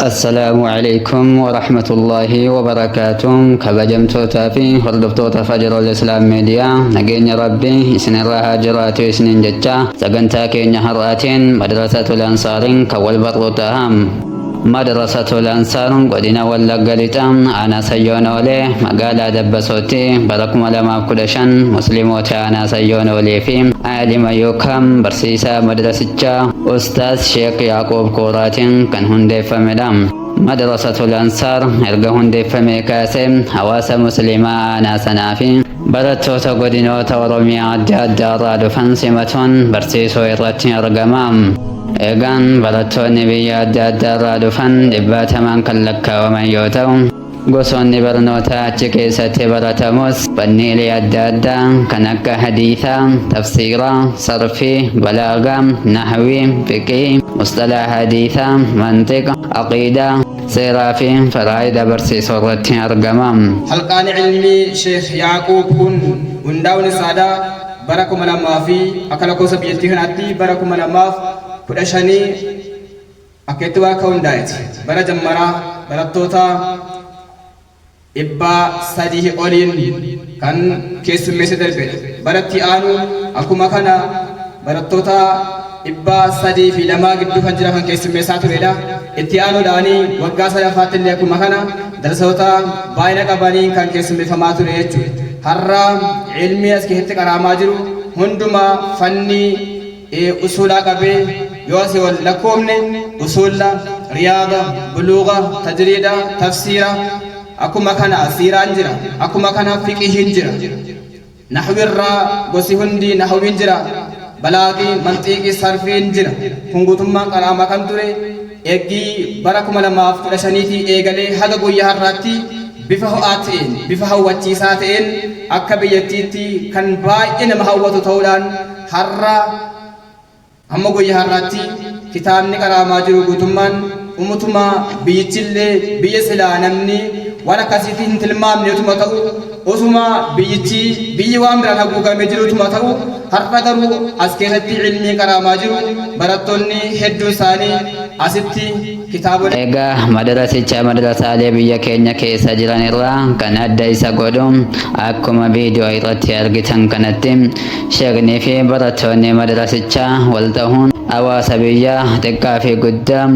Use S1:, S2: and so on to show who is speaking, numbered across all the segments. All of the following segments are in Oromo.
S1: السلام عليكم ورحمة الله وبركاته. كبجمتوتا في هردفتوتا فجر الإسلام ميديا نجين ربي إسن الراها جراتي إسن ججا سقنتا كين هراتين مدرسة الأنصار كوال برطوتهم مدرسة الأنصار قدنا واللقلتا أنا سيون ولي مقالا دبسوتي بركم لما كدشان مسلموتي أنا سيون ولي فيم عالم يوكم برسيسا مدرسة أستاذ شيخ يعقوب كوراتين كان هندي فمدام مدرسة الأنصار إرقى هندي فميكاسم حواس مسلمة أنا سنافي برتو تقدنو تورمي عدى الدار فانسمة برسيسو إرتين أرقمام إيغان برتو نبي عدى الدار دبات من كلك ومن يوتو gosoonni barnoota achi keessatti baratamus banniilee adda addaa kan akka hadiisaa, tafsiiraa, sarfii, balaagaa, nahwii, fiqii, mustalaa hadiisaa, mantiqa, aqiidaa, seeraa fi faraa'ida barsiisuu irratti argama.
S2: Halqaan ilmii Sheekh Yaaquub kun hundaa'uun isaadhaa bara 2000 fi akka lakkoofsa biyyattii kanaatti bara 2015 akka itti waaqa hundaa'eeti. Bara jammaraa barattoota Ibba sadii oliin kan keessummeessa darbe baratti aanu akkuma kana barattoota ibba sadii fi lamaa gidduu kan jira kan keessummeessaa turedha. Itti aanuudhaanii waggaa sadaffaatti illee akkuma kana darsoota baay'ina qabanii kan keessummeeffamaa ture jechuudha. Har'a ilmi as keessatti qaraamaa jiru hundumaa fanni usulaa qabee yoo asii wal lakkoofne usulla, riyaada, buluuga, tajriida, tafsiira akkuma kana siiraan jira, akkuma kana fiqihiin jira, nahwirraa gosi hundi nahwiin jira, balaaqii, manxiiqii, sarfiin jira. Kun guutummaan qaraamaa kan ture eeggii bara 2015 eegalee haga guyyaa har'aatti bifa ho'aa ta'een, bifa hawwachiisaa ta'een akka biyyattiitti kan baay'ee nama hawwatu ta'uudhaan har'a hamma guyyaa har'aatti kitaabni qaraamaa jiru guutummaan umutuma biyyichillee biyya silaa namni waan akkasiitiin hin tilmaamne utuma ta'u osuma biyyi waan biraan haguugamee jiru utuma ta'u har'a garuu as keessatti ilmii qaraamaa jiru barattoonni hedduu isaanii asitti kitaabota.
S1: Egaa madrasaalee biyya keenya keessa jiran irraa kan adda isa godhu akkuma viidiyoo irratti argitan kanatti sheeknii fi barattoonni madrasichaa wal ta'uun hawaasa biyyaa xiqqaa fi guddaa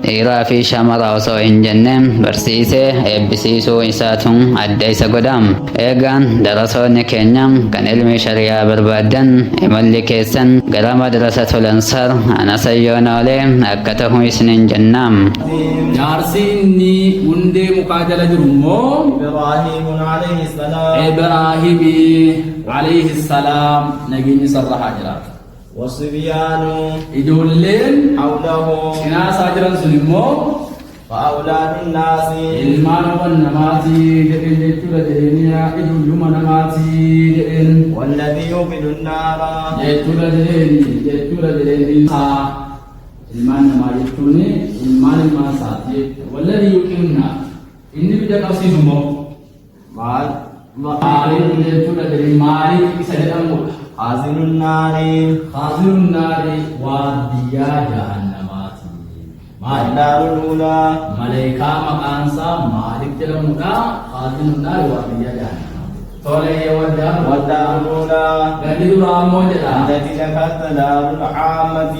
S1: dhiiraa fi shamaraa osoo hin jenne barsiisee eebbisiisuu isaatu adda isa godha. Eegaan darasoonni keenya kan ilmi shari'aa barbaadan imalli keessan gara madrasatul Ansaar ana sayyoonolee akka ta'u isinin jennaam.
S3: Jaarsi inni hundee mukaa jala jiru immoo Ibraahiimi alayhi salaam nageenyi sarara haa jiraatu.
S4: والصبيان
S3: إجولين
S4: حوله
S3: ناس أجرن سلمو
S4: وأولاد الناس
S3: المان والنماتي لئن جتول دينيا إجول منماتي لئن
S4: والذي يوقد النار
S3: جتول ديني المان نما جتوني المان ما ساتي والذي يوقد النار إني بدأ نفسيزمو مالي جتول ديني مالي سجدامو
S4: خازن النار
S3: واديا جهنماتي
S4: النار الأولى
S3: ملائكة مكانسا مالك جلمودا خازن النار واديا جهنم تولي والدار
S4: الأولى
S3: غدير رامو جدا
S4: التي ذكرت دار العامة